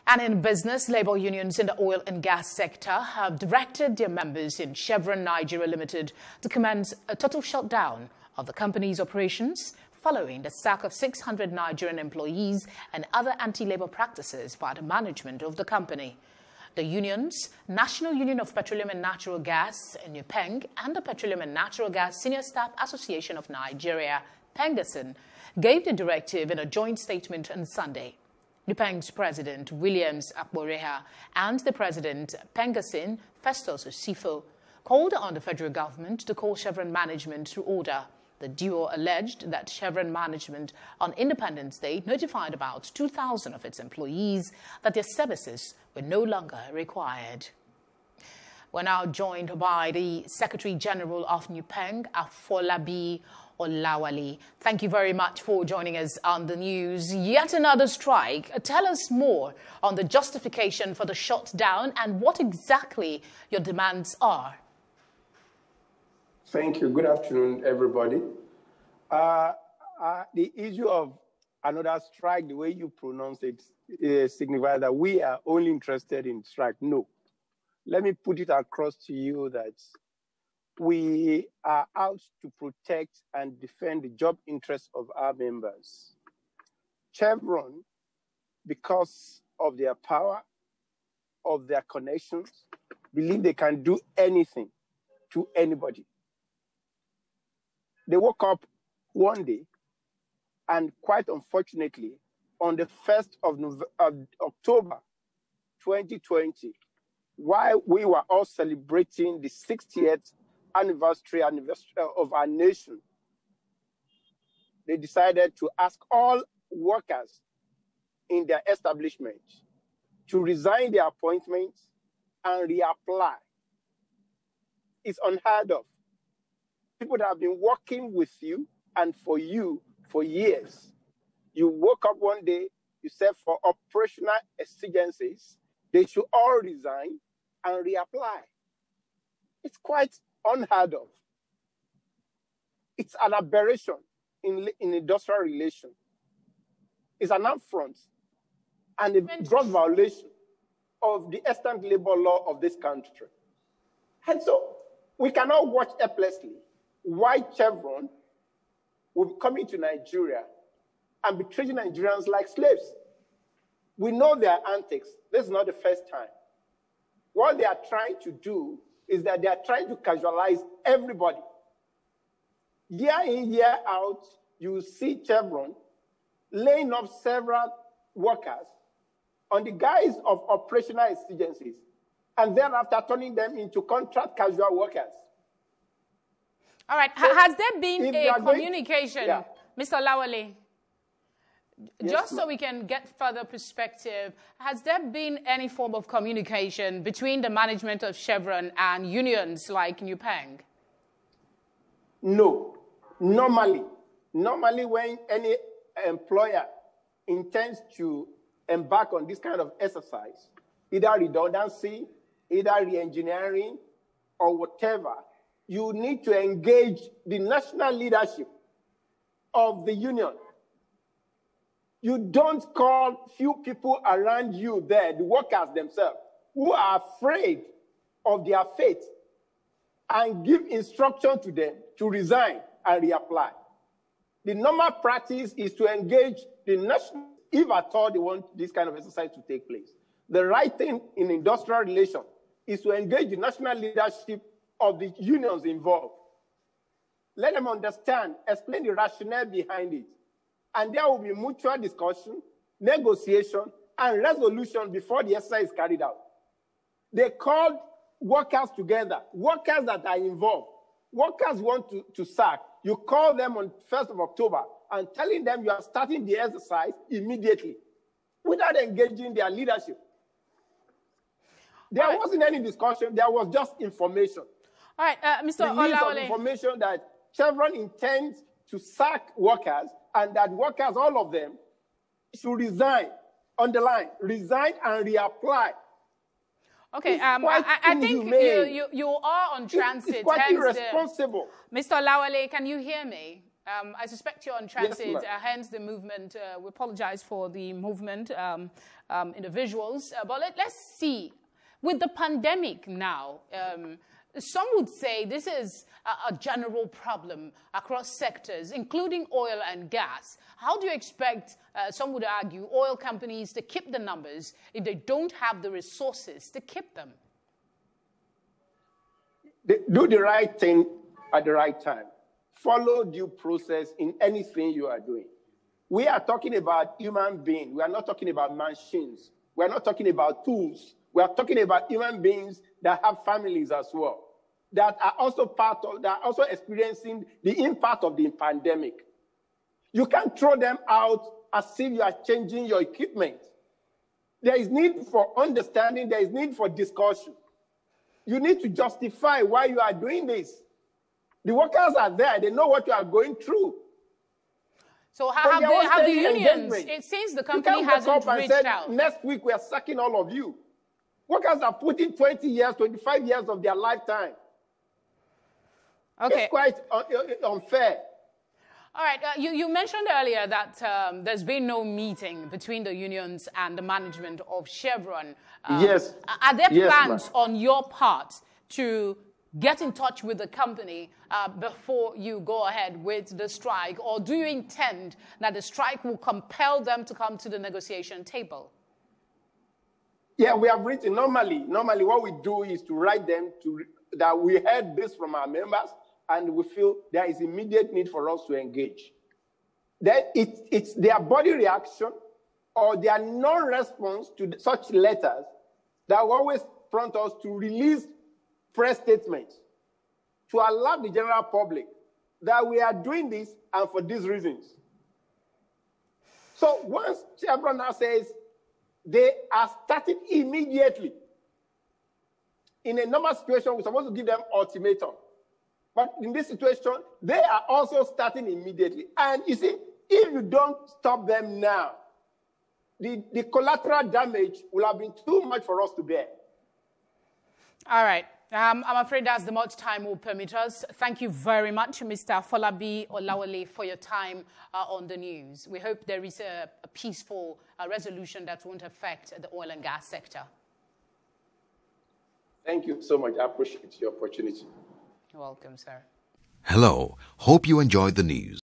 And in business, labor unions in the oil and gas sector have directed their members in Chevron Nigeria Limited to commence a total shutdown of the company's operations following the sack of 600 Nigerian employees and other anti-labor practices by the management of the company. The unions, National Union of Petroleum and Natural Gas, NUPENG, and the Petroleum and Natural Gas Senior Staff Association of Nigeria, PENGASSAN, gave the directive in a joint statement on Sunday. NUPENG's President, Williams Akboreha, and the President, PENGASSAN, Festus Osifo, called on the federal government to call Chevron management to order. The duo alleged that Chevron management on Independence Day notified about 2,000 of its employees that their services were no longer required. We're now joined by the Secretary General of NUPENG, Afolabi Olawale. Thank you very much for joining us on the news. Yet another strike. Tell us more on the justification for the shutdown and what exactly your demands are. Thank you. Good afternoon, everybody. The issue of another strike, the way you pronounce it, signifies that we are only interested in strike. No. Let me put it across to you that we are out to protect and defend the job interests of our members. Chevron, because of their power, of their connections, believe they can do anything to anybody. They woke up one day, and quite unfortunately, on the 1st of October 2020, while we were all celebrating the 60th anniversary of our nation, they decided to ask all workers in their establishment to resign their appointments and reapply. It's unheard of. People that have been working with you and for you for years. You woke up one day, you said for operational exigencies, they should all resign and reapply. It's quite unheard of. It's an aberration in industrial relations. It's an affront and a gross violation of the extant labor law of this country. And so we cannot watch helplessly why Chevron will be coming to Nigeria and be treating Nigerians like slaves. We know their antics. This is not the first time. What they are trying to do is that they are trying to casualize everybody. Year in, year out, you see Chevron laying off several workers on the guise of operational exigencies and thereafter turning them into contract casual workers. All right. So has there been a communication, Mr. Olawale? Yes, just so we can get further perspective, has there been any form of communication between the management of Chevron and unions like NUPENG? No. Normally when any employer intends to embark on this kind of exercise, either redundancy, either re-engineering, or whatever, you need to engage the national leadership of the union. You don't call few people around you there, the workers themselves, who are afraid of their fate, and give instruction to them to resign and reapply. The normal practice is to engage the national, if at all they want this kind of exercise to take place. The right thing in industrial relations is to engage the national leadership of the unions involved. Let them understand, explain the rationale behind it. And there will be mutual discussion, negotiation, and resolution before the exercise is carried out. They called workers together, workers that are involved. Workers want to sack. You call them on 1st of October and telling them you are starting the exercise immediately without engaging their leadership. There wasn't any discussion. There was just information. All right, Mr. Olawale. Information that Chevron intends to sack workers and that workers, all of them, should resign, underline, resign and reapply. Okay, I think you are on transit. It's quite irresponsible. Mr. Olawale, can you hear me? I suspect you're on transit, Yes, hence the movement. We apologize for the movement in the visuals. But let's see. With the pandemic now, some would say this is a general problem across sectors, including oil and gas. How do you expect, some would argue, oil companies to keep the numbers if they don't have the resources to keep them? Do the right thing at the right time. Follow due process in anything you are doing. We are talking about human beings. We are not talking about machines. We are not talking about tools. We are talking about human beings that have families as well, that are also experiencing the impact of the pandemic. You can't throw them out as if you are changing your equipment. There is need for understanding. There is need for discussion. You need to justify why you are doing this. The workers are there. They know what you are going through. So have the unions, it seems the company hasn't reached out. Next week we are sacking all of you. Workers are putting 20 years, 25 years of their lifetime. Okay. It's quite unfair. All right. You mentioned earlier that there's been no meeting between the unions and the management of Chevron. Yes. Are there plans on your part to get in touch with the company before you go ahead with the strike? Or do you intend that the strike will compel them to come to the negotiation table? Yeah, we have written. Normally what we do is to write them that we heard this from our members and we feel there is immediate need for us to engage. Then it's their body reaction or their non-response to such letters that will always prompt us to release press statements to allow the general public that we are doing this and for these reasons. So once Chevron now says they are starting immediately, in a normal situation, we're supposed to give them ultimatum. But in this situation, they are also starting immediately. And you see, if you don't stop them now, the collateral damage will have been too much for us to bear. All right. I'm afraid that's the much time will permit us. Thank you very much, Mr. Afolabi Olawale, for your time on the news. We hope there is a peaceful resolution that won't affect the oil and gas sector. Thank you so much. I appreciate your opportunity. You're welcome, sir. Hello. Hope you enjoyed the news.